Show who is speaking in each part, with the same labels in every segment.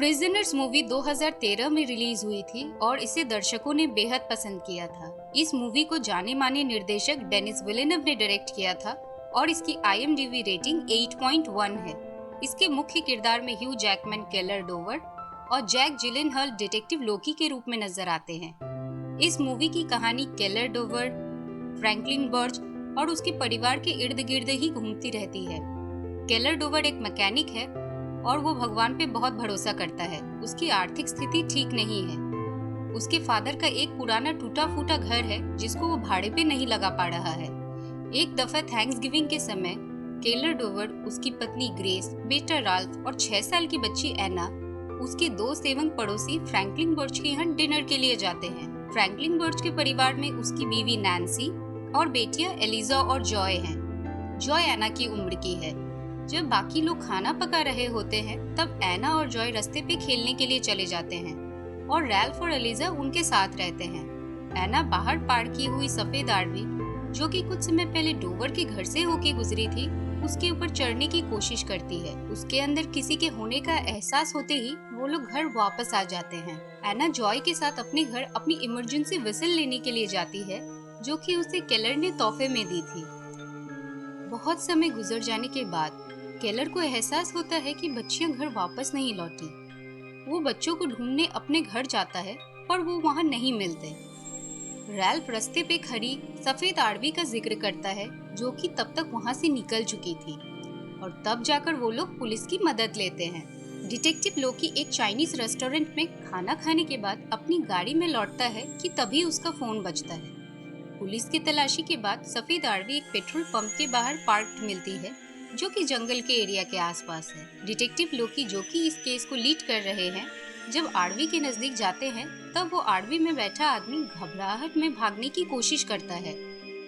Speaker 1: Prisoners movie 2013 में release हुई थी और इसे दर्शकों ने बेहद पसंद किया था। इस मूवी को जाने माने निर्देशक डेनिस विलेनव ने डायरेक्ट किया था और इसकी IMDb रेटिंग 8.1 है। इसके मुख्य किरदार में ह्यू जैकमैन केलर डोवर और जैक जिलेनहॉल डिटेक्टिव लोकी के रूप में नजर आते हैं। इस मूवी की कहानी केलर डोवर, फ्रैंकलिन बर्च और उसके परिवार के इर्द गिर्द ही घूमती रहती है। केलर डोवर एक मैकेनिक है और वो भगवान पे बहुत भरोसा करता है। उसकी आर्थिक स्थिति ठीक नहीं है। उसके फादर का एक पुराना टूटा फूटा घर है जिसको वो भाड़े पे नहीं लगा पा रहा है। एक दफा थैंक्सगिविंग के समय केलर डोवर, उसकी पत्नी ग्रेस, बेटा राल्फ और 6 साल की बच्ची एना उसके दोस्त एवं पड़ोसी फ्रैंकलिन बर्च के यहाँ डिनर के लिए जाते हैं। फ्रैंकलिन बर्च के परिवार में उसकी बीवी नैन्सी और बेटियां एलिजा और जॉय हैं। जॉय एना की उम्र की है। जब बाकी लोग खाना पका रहे होते हैं तब एना और जॉय रास्ते पे खेलने के लिए चले जाते हैं और रैल्फ और एलिजा उनके साथ रहते हैं। एना बाहर पार्क की हुई सफेद आरवी, जो कि कुछ समय पहले डोवर के घर से होके गुजरी थी, उसके ऊपर चढ़ने की कोशिश करती है। उसके अंदर किसी के होने का एहसास होते ही वो लोग घर वापस आ जाते हैं। एना जॉय के साथ अपने घर अपनी इमरजेंसी विसल लेने के लिए जाती है, जो कि उसे केलर ने तोहफे में दी थी। बहुत समय गुजर जाने के बाद केलर को एहसास होता है कि बच्चियां घर वापस नहीं लौटी। वो बच्चों को ढूंढने अपने घर जाता है पर वो वहां नहीं मिलते। रैल्फ रास्ते पे खड़ी सफेद आरवी का जिक्र करता है, जो कि तब तक वहां से निकल चुकी थी, और तब जाकर वो लोग पुलिस की मदद लेते हैं। डिटेक्टिव लोकी एक चाइनीज रेस्टोरेंट में खाना खाने के बाद अपनी गाड़ी में लौटता है कि तभी उसका फोन बजता है। पुलिस की तलाशी के बाद सफेद आरवी एक पेट्रोल पंप के बाहर पार्क्ड मिलती है, जो कि जंगल के एरिया के आसपास है। डिटेक्टिव लोकी, जो कि इस केस को लीड कर रहे हैं, जब आरवी के नजदीक जाते हैं तब वो आरवी में बैठा आदमी घबराहट में भागने की कोशिश करता है,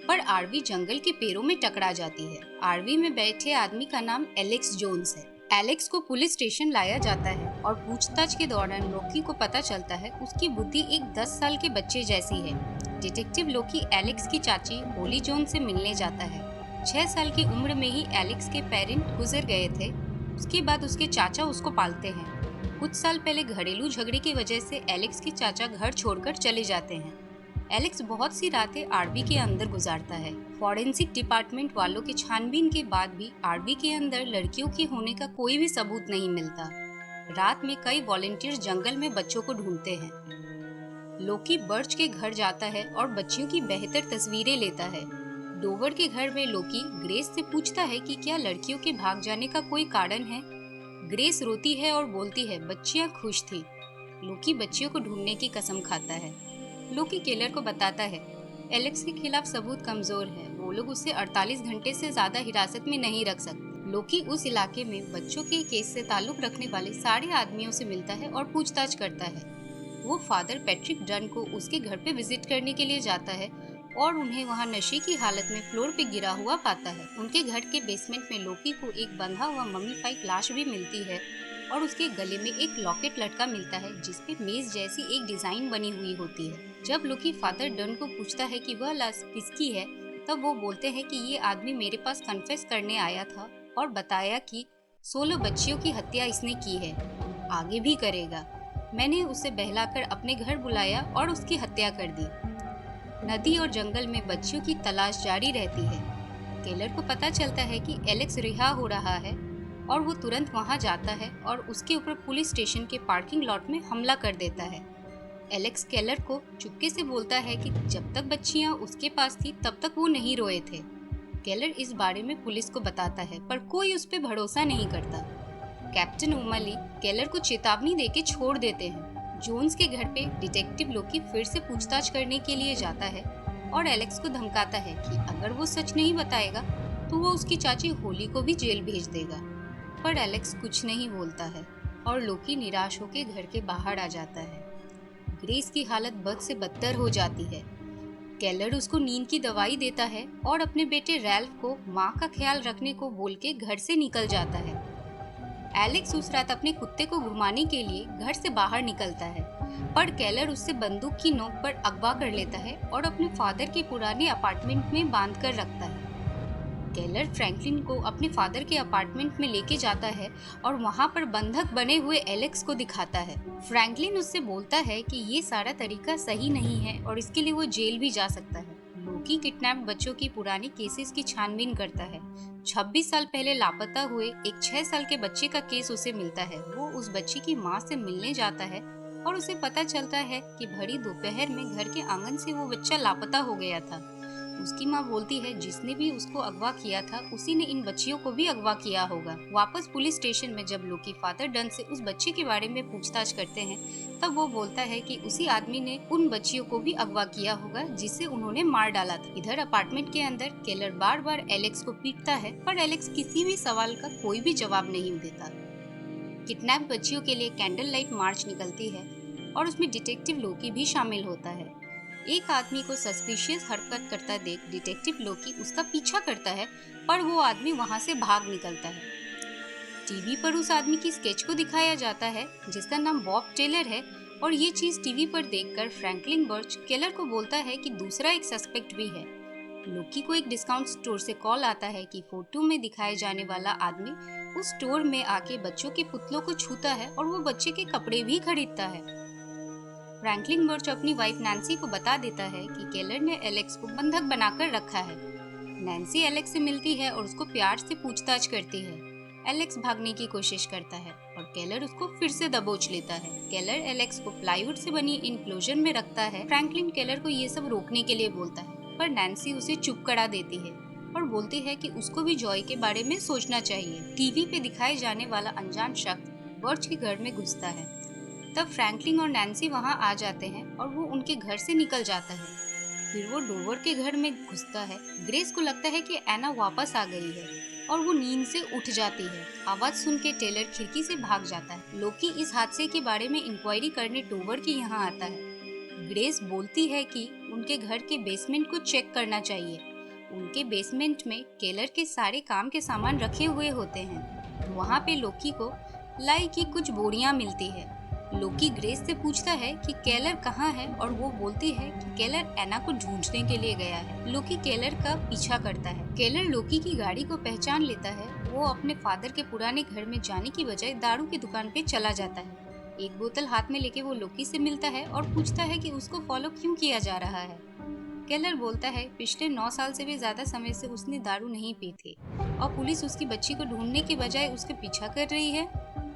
Speaker 1: पर आरवी जंगल के पेड़ों में टकरा जाती है। आरवी में बैठे आदमी का नाम एलेक्स जोन्स है। एलेक्स को पुलिस स्टेशन लाया जाता है और पूछताछ के दौरान लोकी को पता चलता है उसकी बुद्धि एक 10 साल के बच्चे जैसी है। डिटेक्टिव लोकी एलेक्स की चाची होली जोन से मिलने जाता है। 6 साल की उम्र में ही एलेक्स के पेरेंट गुजर गए थे। उसके बाद उसके चाचा उसको पालते हैं। कुछ साल पहले घरेलू झगड़े की वजह से एलेक्स के चाचा घर छोड़कर चले जाते हैं। एलेक्स बहुत सी रातें आरवी के अंदर गुजारता है। फॉरेंसिक डिपार्टमेंट वालों की छानबीन के बाद भी आरवी के अंदर लड़कियों के होने का कोई भी सबूत नहीं मिलता। रात में कई वॉलंटियर्स जंगल में बच्चों को ढूंढते हैं। लोकी बर्च के घर जाता है और बच्चियों की बेहतर तस्वीरें लेता है। डोवर के घर में लोकी ग्रेस से पूछता है कि क्या लड़कियों के भाग जाने का कोई कारण है। ग्रेस रोती है और बोलती है बच्चियां खुश थी। लोकी बच्चियों को ढूंढने की कसम खाता है। लोकी केलर को बताता है एलेक्स के खिलाफ सबूत कमजोर है, वो लोग उसे 48 घंटे से ज्यादा हिरासत में नहीं रख सकते। लोकी उस इलाके में बच्चों के केस से ताल्लुक रखने वाले सारे आदमियों से मिलता है और पूछताछ करता है। वो फादर पैट्रिक डन को उसके घर पे विजिट करने के लिए जाता है और उन्हें वहां नशे की हालत में फ्लोर पे गिरा हुआ पाता है। उनके घर के बेसमेंट में लोकी को एक बंधा हुआ मम्मीफाइड लाश भी मिलती है और उसके गले में एक लॉकेट लटका मिलता है जिसपे मेज जैसी एक डिजाइन बनी हुई होती है। जब लोकी फादर डन को पूछता है कि वह लाश किसकी है, तब वो बोलते हैं कि ये आदमी मेरे पास कन्फेस करने आया था और बताया कि 16 बच्चियों की हत्या इसने की है, आगे भी करेगा। मैंने उसे बहलाकर अपने घर बुलाया और उसकी हत्या कर दी। नदी और जंगल में बच्चियों की तलाश जारी रहती है। केलर को पता चलता है कि एलेक्स रिहा हो रहा है और वो तुरंत वहां जाता है और उसके ऊपर पुलिस स्टेशन के पार्किंग लॉट में हमला कर देता है। एलेक्स केलर को चुपके से बोलता है कि जब तक बच्चियां उसके पास थी तब तक वो नहीं रोए थे। केलर इस बारे में पुलिस को बताता है पर कोई उस पर भरोसा नहीं करता। कैप्टन ओमली केलर को चेतावनी देके छोड़ देते हैं। जोन्स के घर पे डिटेक्टिव लोकी फिर से पूछताछ करने के लिए जाता है और एलेक्स को धमकाता है कि अगर वो सच नहीं बताएगा तो वो उसकी चाची होली को भी जेल भेज देगा। पर एलेक्स कुछ नहीं बोलता है और लोकी निराश होकर घर के बाहर आ जाता है। ग्रेस की हालत बद से बदतर हो जाती है। केलर उसको नींद की दवाई देता है और अपने बेटे रैल्फ को माँ का ख्याल रखने को बोल के घर से निकल जाता है। एलेक्स उस रात अपने कुत्ते को घुमाने के लिए घर से बाहर निकलता है, पर केलर उससे बंदूक की नोक पर अगवा कर लेता है और अपने फादर के पुराने अपार्टमेंट में बांध कर रखता है। केलर फ्रैंकलिन को अपने फादर के अपार्टमेंट में लेके जाता है और वहाँ पर बंधक बने हुए एलेक्स को दिखाता है। फ्रैंकलिन उससे बोलता है कि ये सारा तरीका सही नहीं है और इसके लिए वो जेल भी जा सकता है। लोकी किडनैप बच्चों की पुरानी केसेस की छानबीन करता है। 26 साल पहले लापता हुए एक 6 साल के बच्चे का केस उसे मिलता है। वो उस बच्चे की माँ से मिलने जाता है और उसे पता चलता है कि भरी दोपहर में घर के आंगन से वो बच्चा लापता हो गया था। उसकी माँ बोलती है जिसने भी उसको अगवा किया था उसी ने इन बच्चियों को भी अगवा किया होगा। वापस पुलिस स्टेशन में जब लोकी फादर डन से उस बच्चे के बारे में पूछताछ करते हैं तब वो बोलता है कि उसी आदमी ने उन बच्चियों को भी अगवा किया होगा जिसे उन्होंने मार डाला था। इधर अपार्टमेंट के अंदर केलर बार बार एलेक्स को पीटता है पर एलेक्स किसी भी सवाल का कोई भी जवाब नहीं देता। किडनैप बच्चियों के लिए कैंडल लाइट मार्च निकलती है और उसमें डिटेक्टिव लोकी भी शामिल होता है। एक आदमी को सस्पिशियस हरकत करता देख डिटेक्टिव लोकी उसका पीछा करता है पर वो आदमी वहाँ से भाग निकलता है। टीवी पर उस आदमी की स्केच को दिखाया जाता है जिसका नाम बॉब टेलर है और ये चीज टीवी पर देखकर फ्रैंकलिन बर्च केलर को बोलता है कि दूसरा एक सस्पेक्ट भी है। लोकी को एक डिस्काउंट स्टोर से कॉल आता है कि फोटो में दिखाए जाने वाला आदमी उस स्टोर में आके बच्चों के पुतलों को छूता है और वो बच्चे के कपड़े भी खरीदता है। फ्रैंकलिन बर्च अपनी वाइफ नैन्सी को बता देता है कि केलर ने एलेक्स को बंधक बनाकर रखा है। नैन्सी एलेक्स से मिलती है और उसको प्यार से पूछताछ करती है। एलेक्स भागने की कोशिश करता है और केलर उसको फिर से दबोच लेता है। केलर एलेक्स को प्लाईवुड से बनी इनक्लोजर में रखता है। फ्रैंकलिन केलर को ये सब रोकने के लिए बोलता है पर नैन्सी उसे चुप करा देती है और बोलती है कि उसको भी जॉय के बारे में सोचना चाहिए। टीवी पे दिखाए जाने वाला अनजान शख्स बर्च के घर में घुसता है। तब फ्रैंकलिन और नैन्सी वहां आ जाते हैं और वो उनके घर से निकल जाता है। फिर वो डोवर के घर में घुसता है। ग्रेस को लगता है कि एना वापस आ गई है और वो नींद से उठ जाती है। आवाज सुन के टेलर खिड़की से भाग जाता है। लोकी इस हादसे के बारे में इंक्वायरी करने डोवर के यहाँ आता है। ग्रेस बोलती है कि उनके घर के बेसमेंट को चेक करना चाहिए। उनके बेसमेंट में केलर के सारे काम के सामान रखे हुए होते हैं। वहाँ पे लोकी को लाई की कुछ बोरियां मिलती है। लोकी ग्रेस से पूछता है कि केलर कहाँ है और वो बोलती है कि केलर एना को ढूंढने के लिए गया है। लोकी केलर का पीछा करता है। केलर लोकी की गाड़ी को पहचान लेता है। वो अपने फादर के पुराने घर में जाने की बजाय दारू की दुकान पे चला जाता है। एक बोतल हाथ में लेके वो लोकी से मिलता है और पूछता है कि उसको फॉलो क्यों किया जा रहा है। केलर बोलता है पिछले 9 साल से भी ज्यादा समय से उसने दारू नहीं पी थी और पुलिस उसकी बच्ची को ढूंढने के बजाय उसके पीछा कर रही है।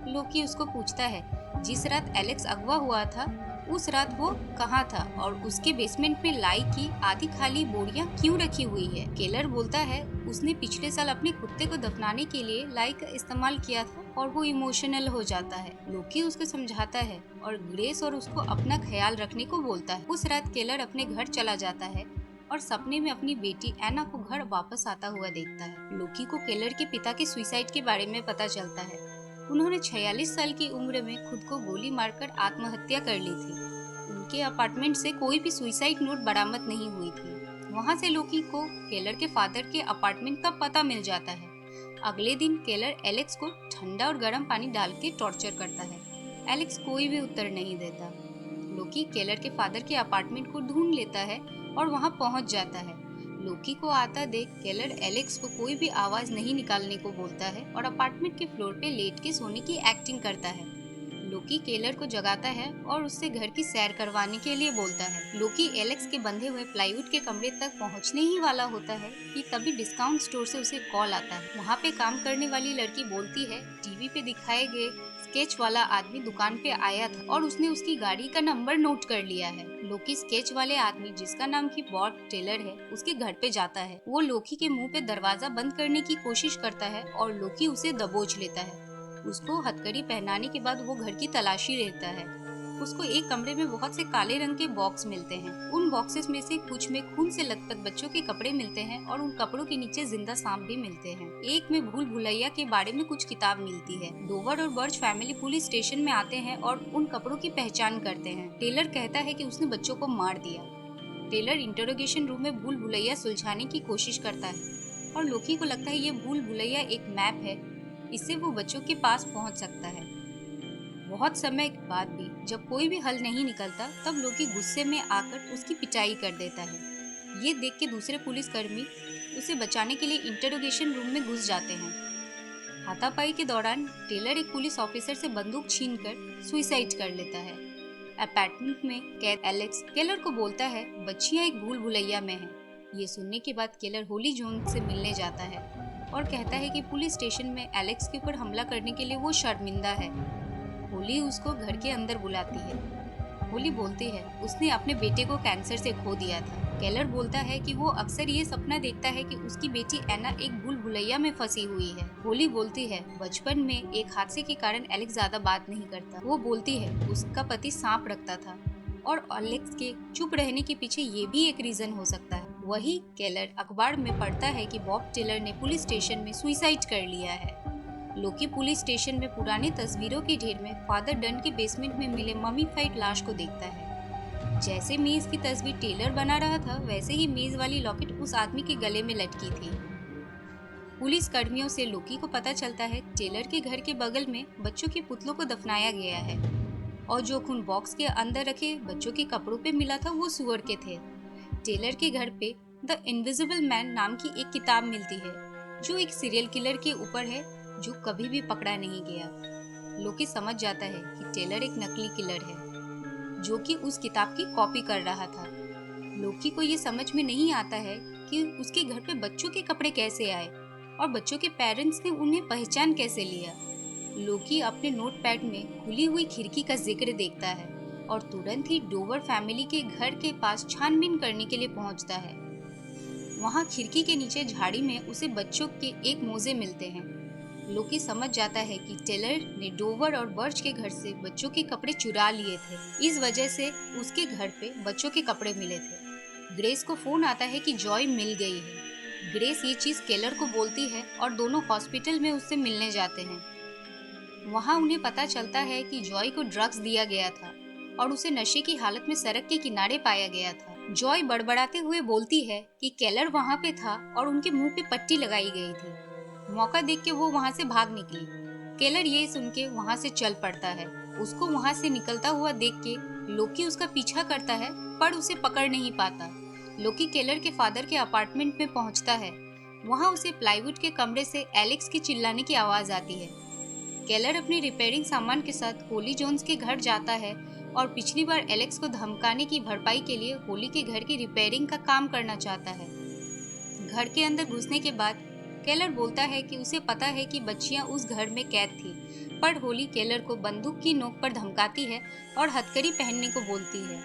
Speaker 1: लोकी उसको पूछता है जिस रात एलेक्स अगवा हुआ था उस रात वो कहाँ था और उसके बेसमेंट में लाई की आधी खाली बोरियां क्यों रखी हुई है। केलर बोलता है उसने पिछले साल अपने कुत्ते को दफनाने के लिए लाई का इस्तेमाल किया था और वो इमोशनल हो जाता है। लोकी उसको समझाता है और ग्रेस और उसको अपना ख्याल रखने को बोलता है। उस रात केलर अपने घर चला जाता है और सपने में अपनी बेटी एना को घर वापस आता हुआ देखता है। लोकी को केलर के पिता के सुसाइड के बारे में पता चलता है। उन्होंने 46 साल की उम्र में खुद को गोली मारकर आत्महत्या कर ली थी। उनके अपार्टमेंट से कोई भी सुसाइड नोट बरामद नहीं हुई थी। वहां से लोकी को केलर के फादर के अपार्टमेंट का पता मिल जाता है। अगले दिन केलर एलेक्स को ठंडा और गर्म पानी डाल के टॉर्चर करता है। एलेक्स कोई भी उत्तर नहीं देता। लोकी केलर के फादर के अपार्टमेंट को ढूंढ लेता है और वहां पहुंच जाता है। लोकी को आता देख केलर एलेक्स को कोई भी आवाज नहीं निकालने को बोलता है और अपार्टमेंट के फ्लोर पे लेट के सोने की एक्टिंग करता है। लोकी केलर को जगाता है और उससे घर की सैर करवाने के लिए बोलता है। लोकी एलेक्स के बंधे हुए प्लाईवुड के कमरे तक पहुंचने ही वाला होता है कि तभी डिस्काउंट स्टोर से उसे कॉल आता है। वहाँ पे काम करने वाली लड़की बोलती है टीवी पे दिखाए गए स्केच वाला आदमी दुकान पे आया था और उसने उसकी गाड़ी का नंबर नोट कर लिया है। लोकी स्केच वाले आदमी जिसका नाम की बॉब टेलर है उसके घर पे जाता है। वो लोकी के मुंह पे दरवाजा बंद करने की कोशिश करता है और लोकी उसे दबोच लेता है। उसको हथकड़ी पहनाने के बाद वो घर की तलाशी लेता है। उसको एक कमरे में बहुत से काले रंग के बॉक्स मिलते हैं। उन बॉक्सेस में से कुछ में खून से लथपथ बच्चों के कपड़े मिलते हैं और उन कपड़ों के नीचे जिंदा सांप भी मिलते हैं। एक में भूल भुलैया के बारे में कुछ किताब मिलती है। डोवर और बर्च फैमिली पुलिस स्टेशन में आते हैं और उन कपड़ों की पहचान करते हैं। टेलर कहता है कि उसने बच्चों को मार दिया। टेलर इंटरोगेशन रूम में भूल भुलैया सुलझाने की कोशिश करता है और लोकी को लगता है ये भूल भुलैया एक मैप है, इससे वो बच्चों के पास पहुंच सकता है। बहुत समय के बाद भी जब कोई भी हल नहीं निकलता तब लोकी गुस्से में आकर उसकी पिटाई कर देता है। ये देख के दूसरे पुलिसकर्मी उसे बचाने के लिए इंटरोगेशन रूम में घुस जाते हैं। हाथापाई के दौरान टेलर एक पुलिस ऑफिसर से बंदूक छीनकर सुसाइड कर लेता है। अपार्टमेंट में कैद एलेक्स केलर को बोलता है बच्चियां एक भूल भुलैया में हैं। ये सुनने के बाद केलर होली जोन्स से मिलने जाता है और कहता है कि पुलिस स्टेशन में एलेक्स के ऊपर हमला करने के लिए वो शर्मिंदा है। होली उसको घर के अंदर बुलाती है। होली बोलती है उसने अपने बेटे को कैंसर से खो दिया था। केलर बोलता है कि वो अक्सर ये सपना देखता है कि उसकी बेटी एना एक भूल भुलैया में फंसी हुई है। होली बोलती है बचपन में एक हादसे के कारण एलेक्स ज्यादा बात नहीं करता। वो बोलती है उसका पति सांप रखता था और एलेक्स के चुप रहने के पीछे ये भी एक रीजन हो सकता है। वही केलर अखबार में पढ़ता है कि बॉब टेलर ने पुलिस स्टेशन में सुसाइड कर लिया है। लोकी पुलिस स्टेशन में पुरानी तस्वीरों के ढेर में फादर डन के बेसमेंट में मिले ममीफाइड लाश को देखता है। जैसे मेज की तस्वीर टेलर बना रहा था वैसे ही मेज वाली लॉकेट उस आदमी के गले में लटकी थी। पुलिस कर्मियों से लोकी को पता चलता है टेलर के घर के बगल में बच्चों के पुतलों को दफनाया गया है और जो खून बॉक्स के अंदर रखे बच्चों के कपड़ों पे मिला था वो सुअर के थे। टेलर के घर पे द इनविजिबल मैन नाम की एक किताब मिलती है जो एक सीरियल किलर के ऊपर है जो कभी भी पकड़ा नहीं गया। लोकी समझ जाता है कि टेलर एक नकली किलर है जो कि उस किताब की कॉपी कर रहा था। लोकी को ये समझ में नहीं आता है कि उसके घर पे बच्चों के कपड़े कैसे आए और बच्चों के पेरेंट्स ने उन्हें पहचान कैसे लिया। लोकी अपने नोटपैड में खुली हुई खिड़की का जिक्र देखता है और तुरंत ही डोवर फैमिली के घर के पास छानबीन करने के लिए पहुंचता है। वहां खिड़की के नीचे झाड़ी में उसे बच्चों के एक मोजे मिलते हैं। लोकी समझ जाता है कि टेलर ने डोवर और बर्च के घर से बच्चों के कपड़े चुरा लिए थे। इस वजह से उसके घर पे बच्चों के कपड़े मिले थे। ग्रेस को फोन आता है कि जॉय मिल गई है। ग्रेस ये चीज केलर को बोलती है और दोनों हॉस्पिटल में उससे मिलने जाते हैं। वहाँ उन्हें पता चलता है कि जॉय को ड्रग्स दिया गया था और उसे नशे की हालत में सड़क के किनारे पाया गया था। जॉय बड़बड़ाते हुए बोलती है कि केलर वहाँ पे था और उनके मुंह पे पट्टी लगाई गई थी। मौका देख के वो वहाँ से भाग निकली। केलर ये सुन के वहाँ से चल पड़ता है। उसको वहाँ से निकलता हुआ देख के लोकी उसका पीछा करता है पर उसे पकड़ नहीं पाता। लोकी केलर के फादर के अपार्टमेंट में पहुँचता है। वहाँ उसे प्लाईवुड के कमरे से एलेक्स की चिल्लाने की आवाज आती है। केलर अपने रिपेयरिंग सामान के साथ होली जोन्स के घर जाता है और पिछली बार एलेक्स को धमकाने की भरपाई के लिए होली के घर की रिपेयरिंग का काम करना चाहता है। घर के अंदर घुसने के बाद केलर बोलता है कि उसे पता है कि बच्चियां उस घर में कैद थी, पर होली केलर को बंदूक की नोक पर धमकाती है और हथकड़ी पहनने को बोलती है।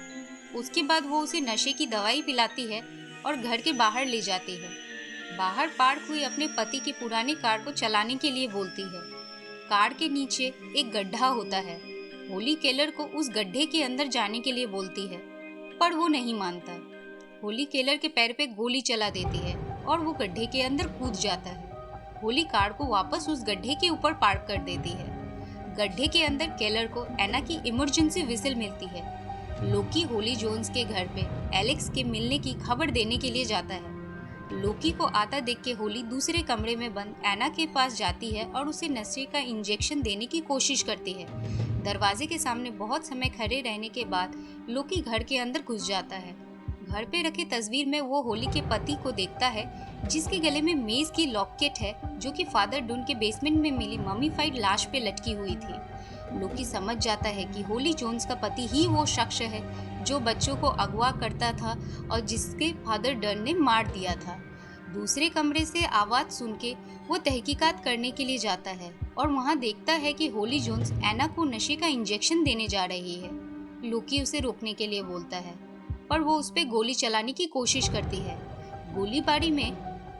Speaker 1: उसके बाद वो उसे नशे की दवाई पिलाती है और घर के बाहर ले जाती है। बाहर पार्क हुई अपने पति की पुरानी कार को चलाने के लिए बोलती है। कार के नीचे एक गड्ढा होता है। होली केलर को उस गड्ढे के अंदर जाने के लिए बोलती है, पर वो नहीं मानता। होली केलर के पैर पे गोली चला देती है और वो गड्ढे के अंदर कूद जाता है। होली कार को वापस उस गड्ढे के ऊपर पार्क कर देती है। गड्ढे के अंदर केलर को एना की इमरजेंसी विसिल मिलती है। लोकी होली जोन्स के घर पे एलेक्स के मिलने की खबर देने के लिए जाता है। लोकी को आता देख के होली दूसरे कमरे में बंद एना के पास जाती है और उसे नशे का इंजेक्शन देने की कोशिश करती है। दरवाजे के सामने बहुत समय खड़े रहने के बाद लोकी घर के अंदर घुस जाता है। घर पे रखी तस्वीर में वो होली के पति को देखता है जिसके गले में मेज की लॉकेट है जो कि फादर डुन के बेसमेंट में मिली ममीफाइड लाश पे लटकी हुई थी। लोकी समझ जाता है कि होली जोन्स का पति ही वो शख्स है जो बच्चों को अगवा करता था और जिसके फादर डन ने मार दिया था। दूसरे कमरे से आवाज सुन के वो तहकीकात करने के लिए जाता है और वहाँ देखता है कि होली जोन्स एना को नशे का इंजेक्शन देने जा रही है। लोकी उसे रोकने के लिए बोलता है पर वो उस पे गोली चलाने की कोशिश करती है। गोलीबारी में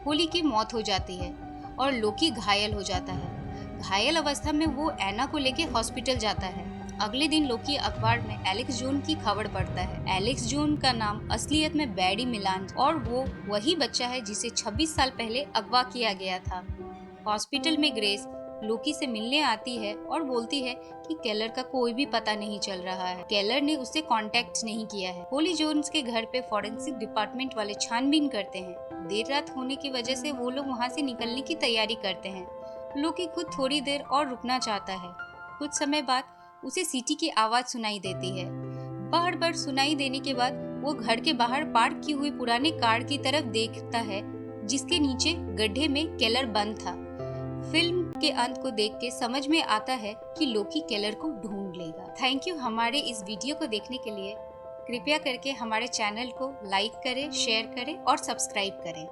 Speaker 1: होली की मौत हो जाती है और लोकी घायल हो जाता है। घायल अवस्था में वो एना को लेके हॉस्पिटल जाता है। अगले दिन लोकी अखबार में एलेक्स जोन की खबर पढ़ता है। एलेक्स जोन का नाम असलियत में बैडी मिलान और वो वही बच्चा है जिसे 26 साल पहले अगवा किया गया था। हॉस्पिटल में ग्रेस लोकी से मिलने आती है और बोलती है कि केलर का कोई भी पता नहीं चल रहा है। केलर ने उससे कांटेक्ट नहीं किया है। होली जोन्स के घर पे फॉरेंसिक डिपार्टमेंट वाले छानबीन करते हैं। देर रात होने की वजह से वो लोग वहाँ से निकलने की तैयारी करते हैं। लोकी खुद थोड़ी देर और रुकना चाहता है। कुछ समय बाद उसे सीटी की आवाज सुनाई देती है। बार बार सुनाई देने के बाद वो घर के बाहर पार्क की हुई पुरानी कार की तरफ देखता है जिसके नीचे गड्ढे में केलर बंद था। फिल्म के अंत को देख के समझ में आता है कि लोकी केलर को ढूंढ लेगा। थैंक यू हमारे इस वीडियो को देखने के लिए। कृपया करके हमारे चैनल को लाइक करें, शेयर करें और सब्सक्राइब करें।